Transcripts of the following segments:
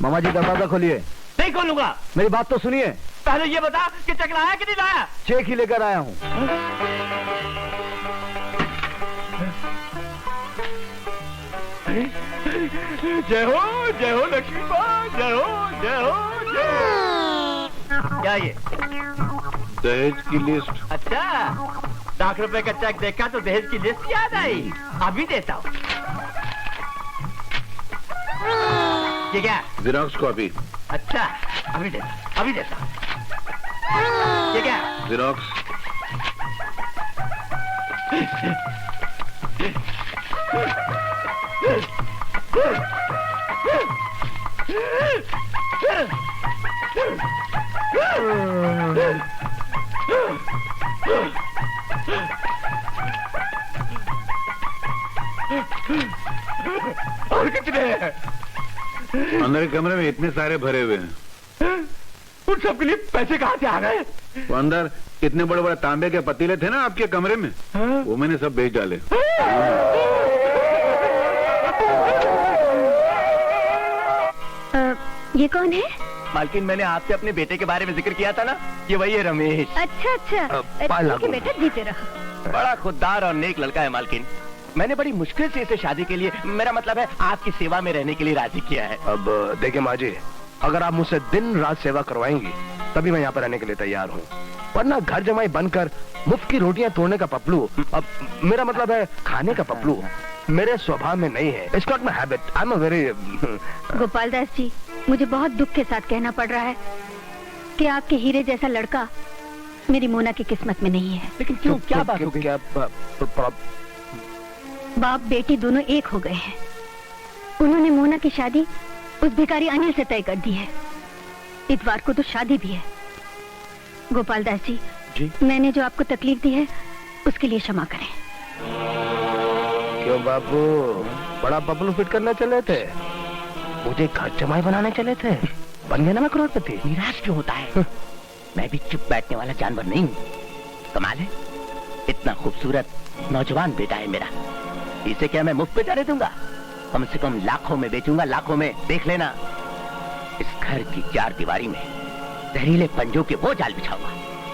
मामा जी दरवाजा खोलिए। नहीं खोलूंगा। मेरी बात तो सुनिए। पहले ये बता कि चेक लाया कि नहीं लाया? चेक ही लेकर आया हूँ। जय हो लक्ष्मी माँ, जय हो जय हो। क्या ये? दहेज की लिस्ट। अच्छा, ₹1,00,000 का चेक देखा तो दहेज की लिस्ट याद आई। अभी देता हूँ। ये क्या? Xerox copy. अच्छा, अभी देता हूँ। ये क्या? जेरॉक्स। और कितने हैं? अंदर के कमरे में इतने सारे भरे हुए हैं। उन सब के लिए पैसे कहाँ से आ गए? वो अंदर इतने बड़े बड़े तांबे के पतीले थे ना आपके कमरे में, वो मैंने सब बेच डाले। ये कौन है? मालकिन, मैंने आपसे अपने बेटे के बारे में जिक्र किया था ना, ये वही है रमेश। अच्छा ठीक है बेटा, जीते रहो। बड़ा खुददार और नेक लड़का है मालकिन। मैंने बड़ी मुश्किल से इसे शादी के लिए, मेरा मतलब है आपकी सेवा में रहने के लिए राजी किया है। अब देखिए माँ जी, अगर आप मुझसे दिन रात सेवा करवाएंगी तभी मैं यहाँ पर रहने के लिए तैयार हूँ, वरना घर जमाई बनकर मुफ्त की रोटियाँ तोड़ने का पपलू, अब मेरा मतलब है खाने का पपलू, मेरे स्वभाव में नहीं है। It's not my habit. I am a very. Gopal Das ji, मुझे बहुत दुख के साथ कहना पड़ रहा है कि आपके हीरे जैसा लड़का मेरी मोना की किस्मत में नहीं है। लेकिन क्यों, क्या बात हो गई? बाप बेटी दोनों एक हो गए हैं। उन्होंने मोना की शादी उस भिखारी अनिल से तय कर दी है। इतवार को तो शादी भी है। गोपाल दास जी, मैंने जो आपको तकलीफ दी है उसके लिए क्षमा करें। क्यों बाबू, बड़ा पपलू फिट करने चले थे? मुझे घर जमाई बनाने चले थे? बन गया ना मैं करोड़पति। निराश क्यों होता है? मैं भी चुप बैठने वाला जानवर नहीं हूँ। कमाल है, इतना खूबसूरत नौजवान बेटा है मेरा, इसे क्या मैं मुफ्त पे जाने दूंगा? कम से कम लाखों में बेचूंगा, लाखों में। देख लेना, इस घर की 4 दीवारी में जहरीले पंजों के वो जाल बिछाऊंगा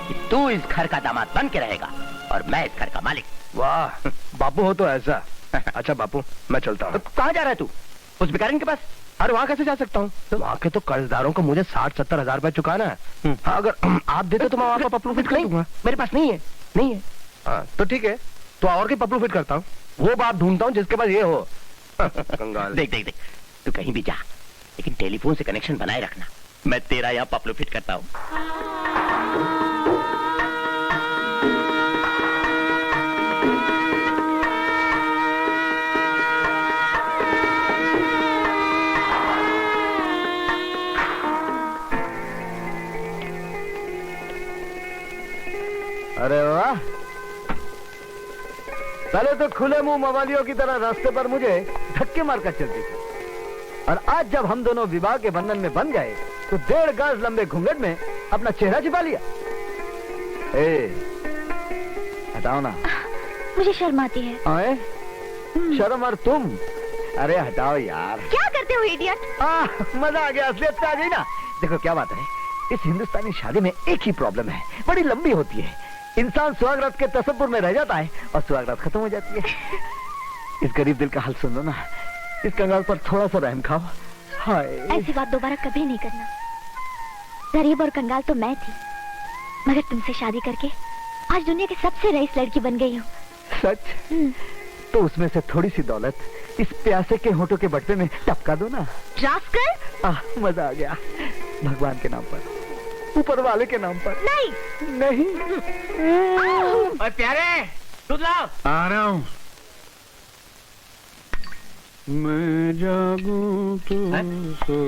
कि तू इस घर का दामाद बन के रहेगा और मैं इस घर का मालिक। वाह बापू हो तो ऐसा। अच्छा बापू, मैं चलता हूँ। कहाँ जा रहा है तू? उस भिखारी के पास? अरे वहाँ कैसे जा सकता हूँ? वहाँ के तो कर्जदारों को मुझे 60-70 हजार रुपए चुकाना है। हाँ, अगर आप देते तो मैं वहाँ का पपलू फिट कर दूंगा। मेरे पास नहीं है। हाँ, तो ठीक है, तो और के पपलू फिट करता हूँ। वो बात ढूंढता हूँ जिसके पास ये हो। कंगाल। देख, तू कहीं भी जा, लेकिन टेलीफोन से कनेक्शन बनाए रखना। मैं तेरा यहाँ पपलू फिट करता हूँ। अरे वाह, पहले तो खुले मुंह मवालियों की तरह रास्ते पर मुझे धक्के मारकर चलती थी, और आज जब हम दोनों विवाह के बंधन में बन गए तो 1.5 गज लंबे घूंघट में अपना चेहरा छिपा लिया। हटाओ ना। मुझे शर्म आती है। आए? शर्म? और तुम? अरे हटाओ यार। क्या करते हो इडियट? मजा आ गया, असलियत पे आ गई ना। देखो क्या बात है, इस हिंदुस्तानी शादी में एक ही प्रॉब्लम है, बड़ी लंबी होती है। इंसान सुहागरात के तसव्वुर में रह जाता है और सुहागरात खत्म हो जाती है। इस गरीब दिल का हाल सुन लो ना, इस कंगाल पर थोड़ा सा रहम खाओ। हाय, ऐसी बात दोबारा कभी नहीं करना। गरीब और कंगाल तो मैं थी, मगर तुमसे शादी करके आज दुनिया की सबसे रईस लड़की बन गई हूँ। सच? तो उसमें से थोड़ी सी दौलत इस प्यासे के होठों के बटवे में टपका दो ना। रास्कल! मजा आ गया। भगवान के नाम पर, ऊपर वाले के नाम पर। नहीं। और प्यारे, दूध लाओ। आ रहा हूँ। मैं जागूं तो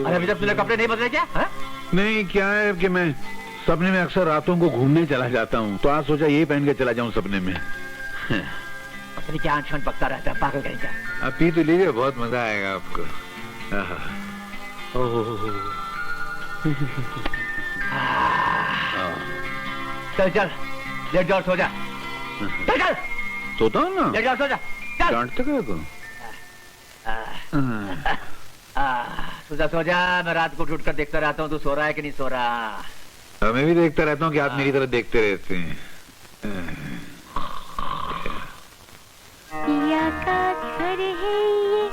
अरे अभी तक तूने कपड़े नहीं बदले क्या? हा? नहीं, क्या है कि मैं सपने में अक्सर रातों को घूमने चला जाता हूँ, तो आज सोचा यही पहन के चला जाऊँ सपने में। अपनी क्या आंख बकता रहता है, पागल कहीं का। आप पी तो लीजिए, बहुत मजा आएगा आपको। चल चल, लेट जाओ, सो जा। चल चल, सोता हूँ ना। लेट जाओ, सो जा। चल। डांटते क्या को? सो जा, मैं रात को उठ कर देखता रहता हूँ तू सो रहा है कि नहीं सो रहा। मैं भी देखता रहता हूँ कि आप मेरी तरफ देखते रहते हैं। पिया का घर है ये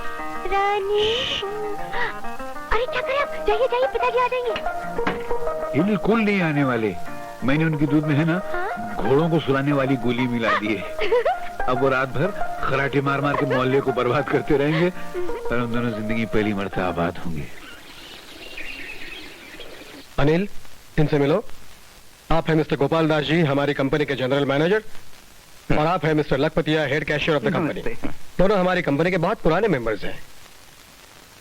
रानी। अरे क्या करें आप? जाइए जाइए, पिताजी आ जाएंगे। बिल्कुल नहीं आने वाले। मैंने उनके दूध में है ना घोड़ों को सुलाने वाली गोली मिला दी है। अब वो रात भर खराटे मार मार के मोहल्ले को बर्बाद करते रहेंगे और हम दोनों जिंदगी पहली मरतबा आबाद होंगे। अनिल, इनसे मिलो। आप हैं मिस्टर गोपाल दास जी, हमारी कंपनी के जनरल मैनेजर, और आप हैं mister Lakhpatiya, head cashier of the company. दोनों हमारी कंपनी के बहुत पुराने मेंबर्स हैं।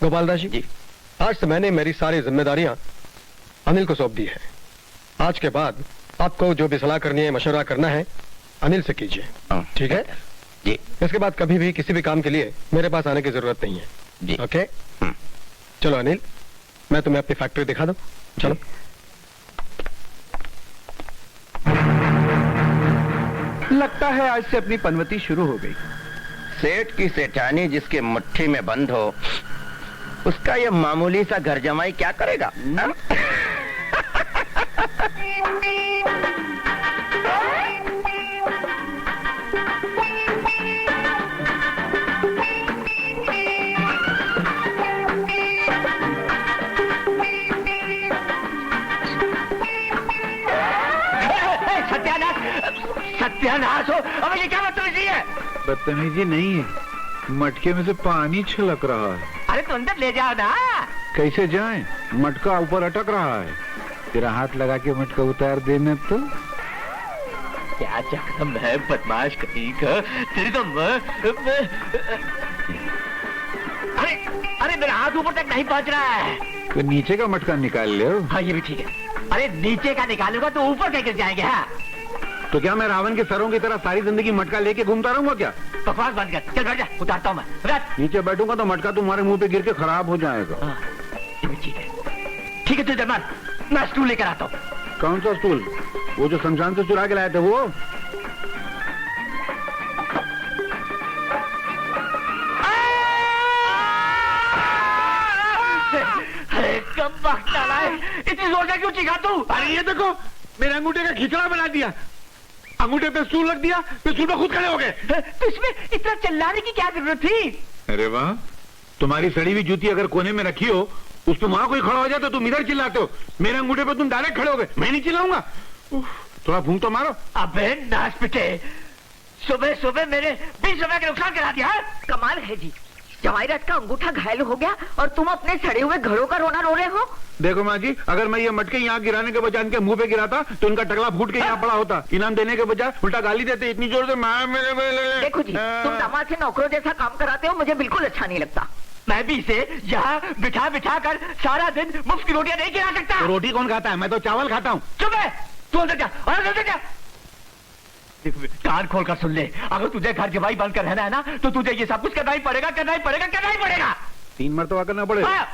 गोपाल दास जी, आज से मैंने मेरी सारी जिम्मेदारियां अनिल को सौंप दी है। आज के बाद आपको जो भी सलाह करनी है, मशवरा करना है, अनिल से कीजिए, ठीक है जी। इसके बाद कभी भी किसी भी काम के लिए मेरे पास आने की जरूरत नहीं है जी। ओके। चलो अनिल, मैं तुम्हें अपनी फैक्ट्री दिखा दूं। चलो। लगता है आज से अपनी पनवती शुरू हो गई। सेठ की सेठानी जिसके मुट्ठी में बंद हो, उसका ये मामूली सा घर जमाई क्या करेगा? सत्यानाश हो। अब ये क्या बदतमीजी है? बदतमीजी नहीं है, मटके में से पानी छलक रहा है। अरे तो अंदर ले जाओ ना। कैसे जाएं? मटका ऊपर अटक रहा है। तेरा हाथ लगा के मटका उतार देना तो। क्या चक्कर है बदमाश कहीं का तेरी तो अरे अरे मेरा हाथ ऊपर तक नहीं पहुंच रहा है। तो नीचे का मटका निकाल ले। हाँ ये भी ठीक है। अरे नीचे का निकालूंगा तो ऊपर कैसे जाएंगे? हाँ तो क्या मैं रावण के सरों की तरह सारी जिंदगी मटका लेके घूमता रहूंगा क्या? बकवास बंद कर, चल बैठ जा, उतारता हूँ मैं। नीचे बैठूंगा तो मटका तुम्हारे मुंह पे गिर के खराब हो जाएगा। हाँ, ये भी ठीक है। ठीक है तू जरमान, मैं स्टूल लेकर आता हूँ। कौन सा स्टूल? वो जो शमशान से चुरा के लाए थे वो? अरे कब वक्त डाला है, इतनी जोर से क्यों चीखा तू? अरे ये देखो, मेरे अंगूठे का खिचड़ा बना दिया। अंगूठे पे स्टूल रख दिया, पे स्टूल पे खुद खड़े हो गए। तो इसमें इतना चिल्लाने की क्या जरूरत थी? अरे वाह, तुम्हारी सड़ी हुई जूती अगर कोने में रखी हो, उस पे वहां कोई खड़ा हो जाए तो तुम इधर चिल्लाते हो। मेरे अंगूठे पे तुम डायरेक्ट खड़े हो गए, मैं नहीं चिल्लाऊंगा। थोड़ा फूंक तो मारो। अबे नाच पिटे, सुबह सुबह मेरे 20 रुपए का नुकसान करा दिया। कमाल है जी, जवाहिरत का अंगूठा घायल हो गया और तुम अपने सड़े हुए घरों का रोना रो रहे हो। देखो माँ जी, अगर मैं ये मटके यहाँ गिराने के बजाय इनके मुंह पे गिराता तो इनका टकला फूट के यहाँ पड़ा होता। इनाम देने के बजाय उल्टा गाली देते इतनी जोर से। देखो जी, तुम दामाद से नौकरों जैसा काम कराते हो, मुझे बिल्कुल अच्छा नहीं लगता। मैं भी इसे यहाँ बिठा बिठा कर सारा दिन मुफ्त की रोटियां नहीं खिला सकता। तो रोटी कौन खाता है? मैं तो चावल खाता हूँ। चुप है, तू अंदर जा और अंदर जा। कान खोल कर सुन ले, अगर तुझे घर जमाई बंद कर रहना है ना तो तुझे ये सब कुछ करना ही पड़ेगा, करना ही पड़ेगा, करना ही पड़ेगा। 3 मरतबा करना पड़ेगा।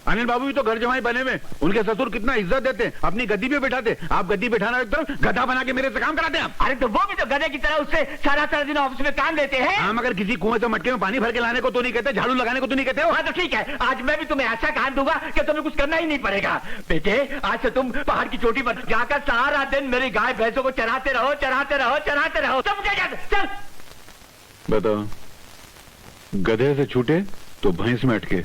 अनिल बाबू भी तो घर जमाई बने में, उनके ससुर कितना इज्जत देते, अपनी गद्दी पे बिठाते। आप गद्दी बिठाना एक तरफ, गधा बना के मेरे से काम कराते हैं आप। अरे तो वो भी तो गधे की तरह उससे सारा सारा दिन ऑफिस में काम लेते हैं। हाँ, मगर किसी कुएं से मटके में पानी भर के लाने को तो नहीं कहते, झाड़ू लगाने को तो नहीं कहते हो। हाँ तो ठीक है, आज मैं भी तुम्हें ऐसा काम दूंगा कि तुम्हें कुछ करना ही नहीं पड़ेगा। बेटे, आज से तुम पहाड़ की चोटी पर जाकर सारा दिन मेरी गाय भैंसों को चराते रहो, चराते रहो, चराते रहो। चल। बताओ, गधे से छूटे तो भैंस में अटके।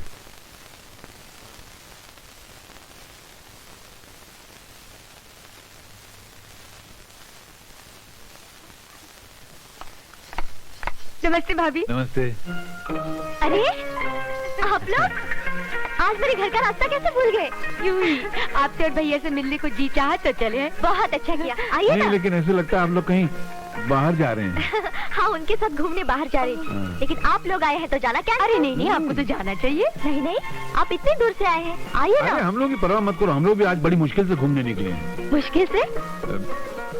नमस्ते भाभी। नमस्ते। अरे आप लोग आज मेरे घर का रास्ता कैसे भूल गए? यूं ही आपसे और भैया से मिलने को जी चाहा तो चले। बहुत अच्छा किया, आइए नहीं, ना। लेकिन ऐसे लगता है आप लोग कहीं बाहर जा रहे हैं। हाँ, उनके साथ घूमने बाहर जा रही थी, लेकिन आप लोग आए हैं तो जाना क्या? अरे नहीं नहीं, आपको तो जाना चाहिए। नहीं नहीं, आप इतने दूर से आए हैं, आइए अरे ना। हम लोग की परवाह मत करो, हम लोग भी आज बड़ी मुश्किल से घूमने निकले हैं। मुश्किल से?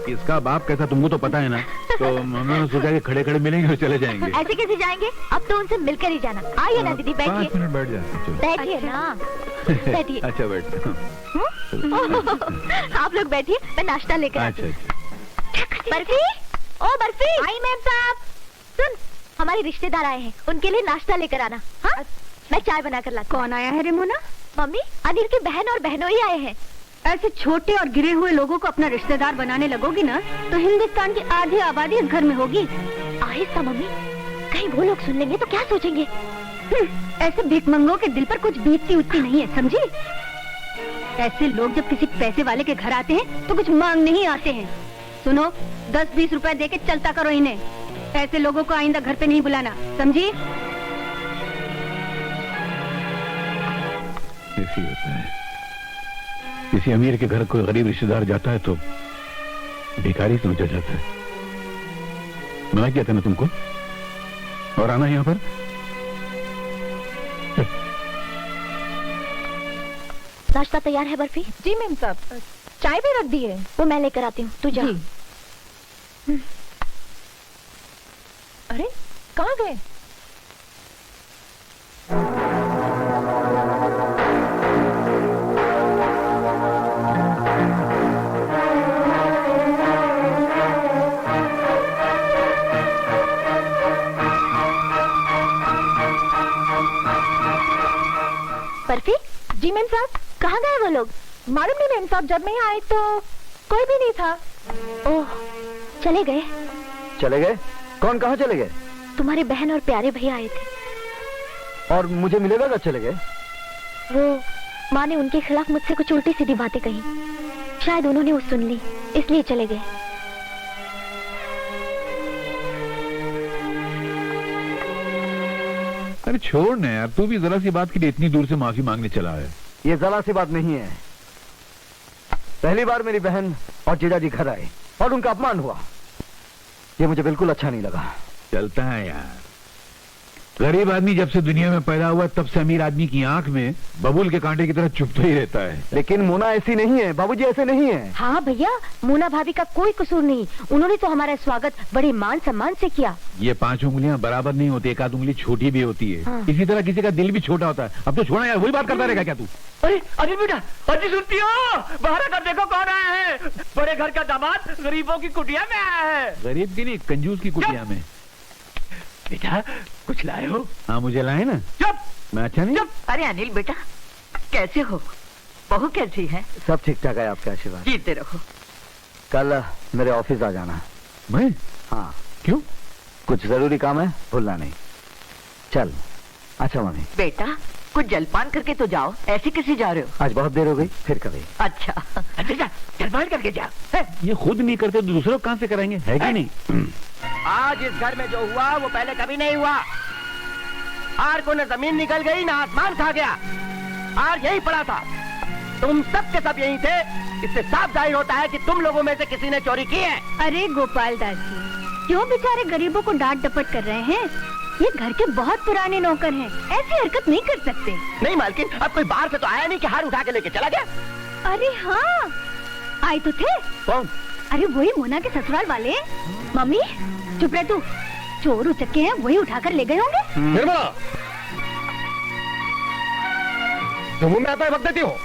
इसका बाप कैसा तुमको तो पता है ना, तो हमने सोचा कि खड़े खड़े मिलेंगे और चले जाएंगे। ऐसे कैसे जाएंगे? अब तो उनसे मिलकर ही जाना। आइए ना दीदी, 5 बैठिए। मिनट बैठ जाते, चलो। बैठिए ना, बैठिए। अच्छा बैठ। आप लोग बैठिए, मैं नाश्ता लेकर आती अच्छा हूँ। अच्छा। बर्फी, ओ बर्फी। आई मैम साहब। सुन, हमारे रिश्तेदार आए हैं, उनके लिए नाश्ता लेकर आना। हाँ, मैं चाय बनाकर लाती हूँ। कौन आया है रेमोना? मम्मी, अनिल की बहन और बहनोई आए हैं। ऐसे छोटे और गिरे हुए लोगों को अपना रिश्तेदार बनाने लगोगी ना, तो हिंदुस्तान की आधी आबादी इस घर में होगी। आहिस्ता मम्मी, कहीं वो लोग सुन लेंगे तो क्या सोचेंगे? ऐसे भिखमंगों के दिल पर कुछ बीतती उठती नहीं है, समझी? ऐसे लोग जब किसी पैसे वाले के घर आते हैं तो कुछ मांग नहीं आते हैं। सुनो, 10-20 रुपए देके चलता करो इन्हें। ऐसे लोगों को आइंदा घर पे नहीं बुलाना, समझी? ऐसी होता है, किसी अमीर के घर कोई गरीब रिश्तेदार जाता है तो भिखारी समझा जाता है। मना किया था ना तुमको, और आना यहाँ पर। नाश्ता तैयार है बर्फी? जी मैम साहब, चाय भी रख दी है। वो मैं लेकर आती हूँ, तू जा। अरे कहाँ गए? बर्फी, जी मैम साहब, कहाँ गए वो लोग? मालूम नहीं मैम साहब, जब मैं यहाँ आई तो कोई भी नहीं था। ओह, चले गए? चले गए? कौन कहाँ चले गए? तुम्हारी बहन और प्यारे भैया आए थे। और मुझे मिलेगा कब चले गए? वो माँ ने उनके खिलाफ मुझसे कुछ उल्टी सीधी बातें कही, शायद उन्होंने वो सुन ली, इसलिए चले गए। अरे छोड़ ना यार, तू भी जरा सी बात के लिए इतनी दूर से माफी मांगने चला है। ये जरा सी बात नहीं है। पहली बार मेरी बहन और जीजा जी घर आए और उनका अपमान हुआ, ये मुझे बिल्कुल अच्छा नहीं लगा। चलता है यार, गरीब आदमी जब से दुनिया में पैदा हुआ तब से अमीर आदमी की आंख में बबूल के कांटे की तरह चुभता ही रहता है। लेकिन मोना ऐसी नहीं है, बाबूजी ऐसे नहीं है। हाँ भैया, मोना भाभी का कोई कसूर नहीं, उन्होंने तो हमारा स्वागत बड़े मान सम्मान से किया। ये 5 उंगलियां बराबर नहीं होती, एक आध उंगली छोटी भी होती है। हाँ। इसी तरह किसी का दिल भी छोटा होता है। अब तो छोड़ा यार, वही बात करता रहेगा क्या तू? अरे अरे बेटा, अजी सुनती हो? बाहर आकर देखो कौन आया है। बड़े घर का दामाद गरीबों की कुटिया में आया है। गरीब की नहीं, कंजूस की कुटिया में। बेटा कुछ लाए हो? हाँ मुझे लाए ना। चुप मैं अच्छा नहीं? चुप। अरे अनिल बेटा, कैसे हो? बहू कैसी है? सब ठीक ठाक है, आपका आशीर्वाद। जीते रहो। कल मेरे ऑफिस आ जाना। मैं? हाँ। क्यों? कुछ जरूरी काम है, भूलना नहीं। चल। अच्छा मम्मी। बेटा कुछ जलपान करके तो जाओ, ऐसे कैसे जा रहे हो? आज बहुत देर हो गई, फिर कभी। अच्छा अच्छा जा, जलपान करके जा। ये खुद नहीं करते तो दूसरों को कहां से कराएंगे, है कि नहीं? आज इस घर में जो हुआ वो पहले कभी नहीं हुआ। आर को न जमीन निकल गई न आसमान खा गया, आर यही पड़ा था। तुम सब के सब यही थे। इससे साफ जाहिर होता है कि तुम लोगों में से किसी ने चोरी की है। अरे गोपाल दास जी, क्यों बेचारे गरीबों को डांट डपट कर रहे हैं? ये घर के बहुत पुराने नौकर हैं, ऐसी हरकत नहीं कर सकते। नहीं मालकिन, अब कोई बाहर से तो आया नहीं कि हार उठा के लेके चला गया। अरे हाँ, आए तो थे। कौन? अरे वही मोना के ससुराल वाले। मम्मी चुप रह तू, चोर उचक्के हैं, वही उठाकर ले गए होंगे। निर्मला, तुम मुंह में आता है वक्त देती हो।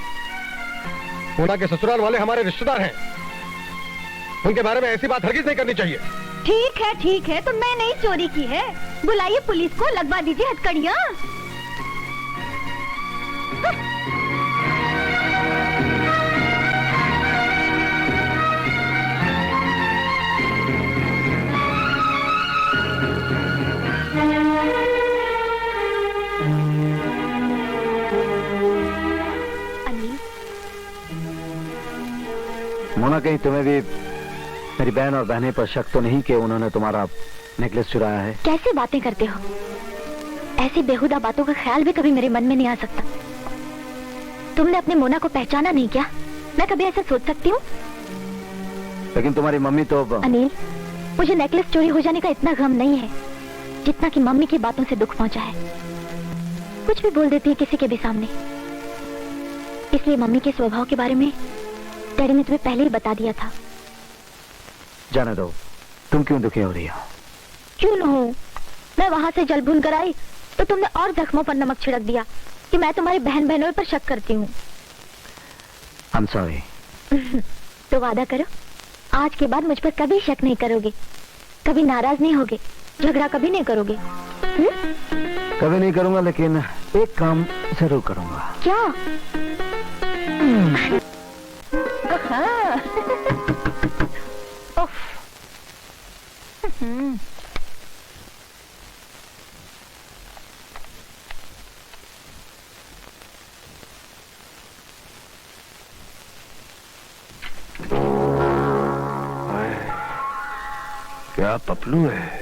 मोना के ससुराल वाले हमारे रिश्तेदार हैं, उनके बारे में ऐसी बात हरगिज नहीं करनी चाहिए। ठीक है, तो मैं नहीं चोरी की है। बुलाइए पुलिस को, लगवा दीजिए हथकड़ियाँ। अनिल, मोना, कहीं तुम्हें भी मेरी बहन और बहने पर शक तो नहीं कि उन्होंने तुम्हारा नेकलेस चुराया है? कैसी बातें करते हो? ऐसी बेहुदा बातों का ख्याल भी कभी मेरे मन में नहीं आ सकता। तुमने अपने मोना को पहचाना नहीं क्या? मैं कभी ऐसा सोच सकती हूँ? लेकिन तुम्हारी मम्मी तो अनिल, मुझे नेकलेस चोरी हो जाने का इतना गम नहीं है जितना कि मम्मी की बातों से दुख पहुंचा है। कुछ भी बोल देती है किसी के भी सामने। इसलिए मम्मी के स्वभाव के बारे में डैडी ने तुम्हें पहले ही बता दिया था। जाने दो, तुम क्यों दुखी हो रही हो? क्यों न हो? मैं वहां से जल भून कर आई तो तुमने और जख्मों पर नमक छिड़क दिया कि मैं तुम्हारी बहन बहनों पर शक करती हूँ। I'm sorry। तो वादा करो, आज के बाद मुझ पर कभी शक नहीं करोगे, कभी नाराज नहीं होगे, झगड़ा कभी नहीं करोगे। कभी नहीं करूंगा, लेकिन एक काम जरूर करूंगा। क्या? हाँ। उफ। क्या पपलू है।